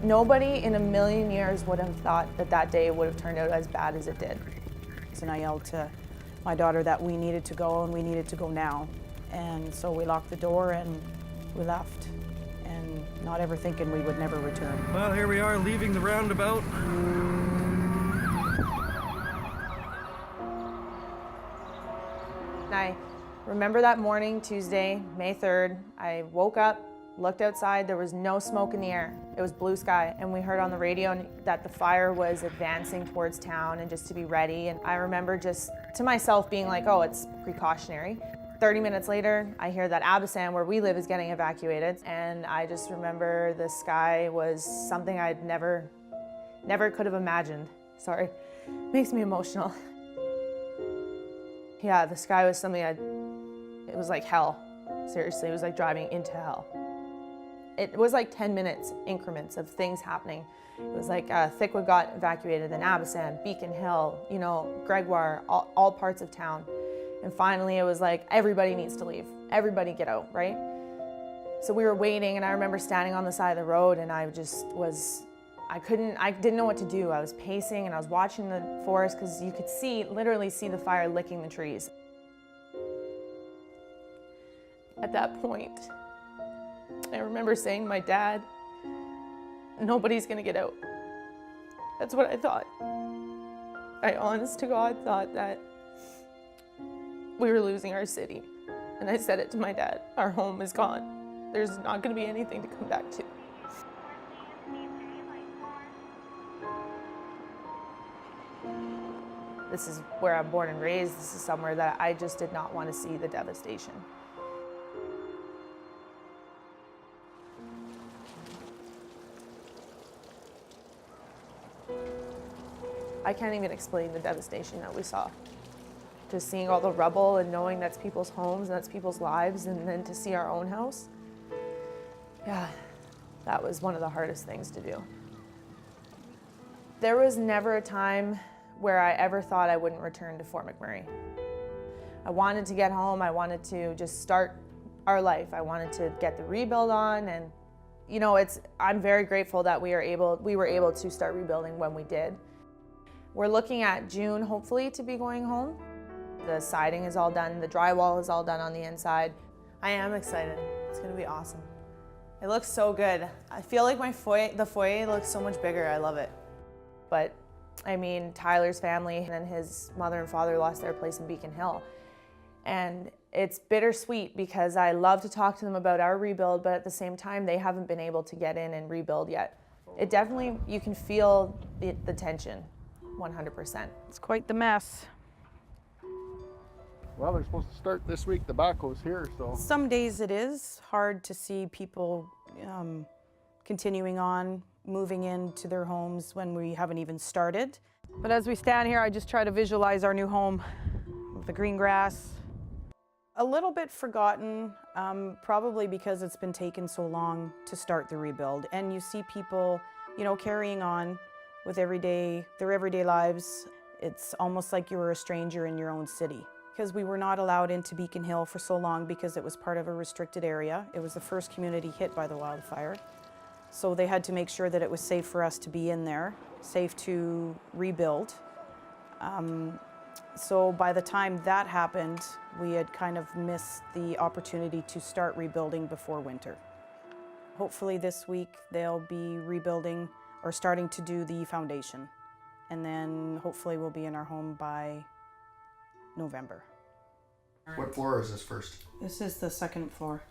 Nobody in a million years would have thought that that day would have turned out as bad as it did. And I yelled to my daughter that we needed to go and we needed to go now. And so we locked the door and we left, and not ever thinking we would never return. Well, here we are leaving the roundabout. I remember that morning, Tuesday, May 3rd, I woke up, looked outside, there was no smoke in the air. It was blue sky, and we heard on the radio that the fire was advancing towards town and just to be ready. And I remember just to myself being like, oh, it's precautionary. 30 minutes later, I hear that Abisan, where we live, is getting evacuated. And I just remember the sky was something I'd never could have imagined. Sorry, makes me emotional. Yeah, the sky was something it was like hell. Seriously, it was like driving into hell. It was like 10 minutes increments of things happening. It was like Thickwood got evacuated, then Abisan, Beacon Hill, you know, Gregoire, all parts of town. And finally it was like, everybody needs to leave. Everybody get out, right? So we were waiting, and I remember standing on the side of the road, and I didn't know what to do. I was pacing and I was watching the forest because you could literally see the fire licking the trees. At that point, I remember saying to my dad, nobody's gonna get out. That's what I thought. I honest to God thought that we were losing our city. And I said it to my dad, our home is gone. There's not gonna be anything to come back to. This is where I'm born and raised. This is somewhere that I just did not want to see the devastation. I can't even explain the devastation that we saw. Just seeing all the rubble and knowing that's people's homes and that's people's lives, and then to see our own house. Yeah, that was one of the hardest things to do. There was never a time where I ever thought I wouldn't return to Fort McMurray. I wanted to get home. I wanted to just start our life. I wanted to get the rebuild on, and you know, I'm very grateful that we were able to start rebuilding when we did. We're looking at June, hopefully, to be going home. The siding is all done, the drywall is all done on the inside. I am excited. It's gonna be awesome. It looks so good. I feel like the foyer looks so much bigger. I love it. But I mean, Tyler's family and his mother and father lost their place in Beacon Hill. And it's bittersweet because I love to talk to them about our rebuild, but at the same time, they haven't been able to get in and rebuild yet. It definitely, you can feel the tension, 100%. It's quite the mess. Well, they're supposed to start this week. The backhoe's here, so. Some days it is hard to see people continuing on, moving into their homes when we haven't even started. But as we stand here, I just try to visualize our new home with the green grass. A little bit forgotten, probably because it's been taken so long to start the rebuild. And you see people, you know, carrying on with their everyday lives. It's almost like you were a stranger in your own city. Because we were not allowed into Beacon Hill for so long because it was part of a restricted area. It was the first community hit by the wildfire. So they had to make sure that it was safe for us to be in there, safe to rebuild. So by the time that happened, we had kind of missed the opportunity to start rebuilding before winter. Hopefully this week they'll be rebuilding or starting to do the foundation. And then hopefully we'll be in our home by November. What floor is this first? This is the second floor.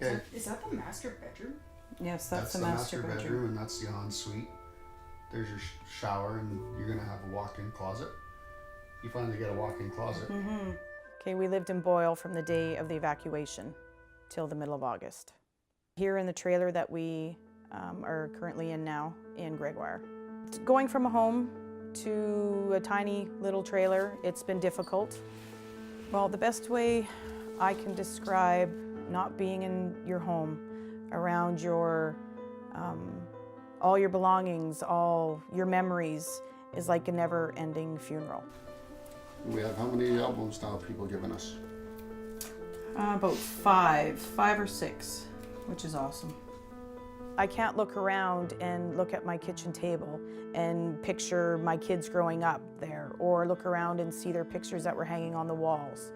Okay. Is that the master bedroom? Yes, that's the master bedroom. And that's the ensuite. There's your shower, and you're gonna have a walk-in closet. You finally get a walk-in closet. Mm-hmm. Okay, we lived in Boyle from the day of the evacuation till the middle of August. Here in the trailer that we are currently in now in Gregoire. Going from a home to a tiny little trailer, it's been difficult. Well, the best way I can describe not being in your home, around your, all your belongings, all your memories, is like a never-ending funeral. We have how many albums now people giving us? About five or six, which is awesome. I can't look around and look at my kitchen table and picture my kids growing up there, or look around and see their pictures that were hanging on the walls,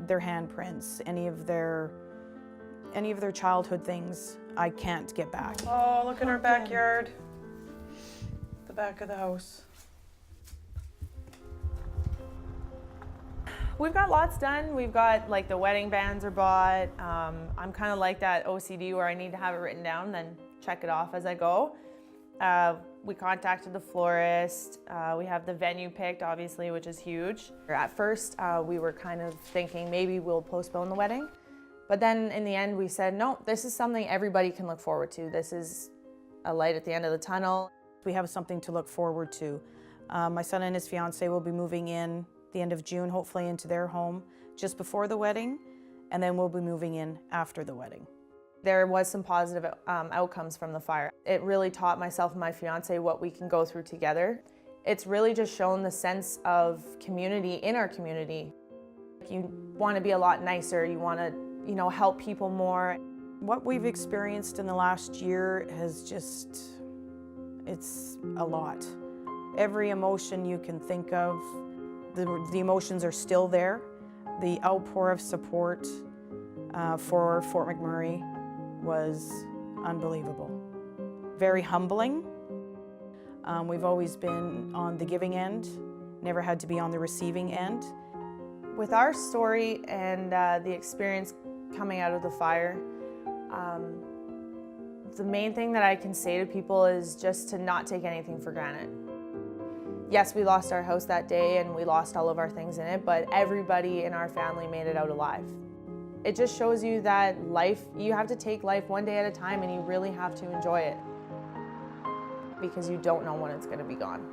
their handprints, any of their childhood things. I can't get back. Oh, look at our backyard, the back of the house. We've got lots done. We've got, like, the wedding bands are bought. I'm kind of like that OCD where I need to have it written down, then check it off as I go. We contacted the florist. We have the venue picked, obviously, which is huge. At first, we were kind of thinking maybe we'll postpone the wedding. But then in the end, we said, no, this is something everybody can look forward to. This is a light at the end of the tunnel. We have something to look forward to. My son and his fiance will be moving in the end of June, hopefully into their home just before the wedding, and then we'll be moving in after the wedding. There was some positive outcomes from the fire. It really taught myself and my fiance what we can go through together. It's really just shown the sense of community in our community. You want to be a lot nicer, you want to, help people more. What we've experienced in the last year has it's a lot. Every emotion you can think of, the emotions are still there. The outpour of support for Fort McMurray was unbelievable. Very humbling. We've always been on the giving end, never had to be on the receiving end. With our story and the experience coming out of the fire, the main thing that I can say to people is just to not take anything for granted. Yes, we lost our house that day and we lost all of our things in it, but everybody in our family made it out alive. It just shows you that you have to take life one day at a time, and you really have to enjoy it because you don't know when it's going to be gone.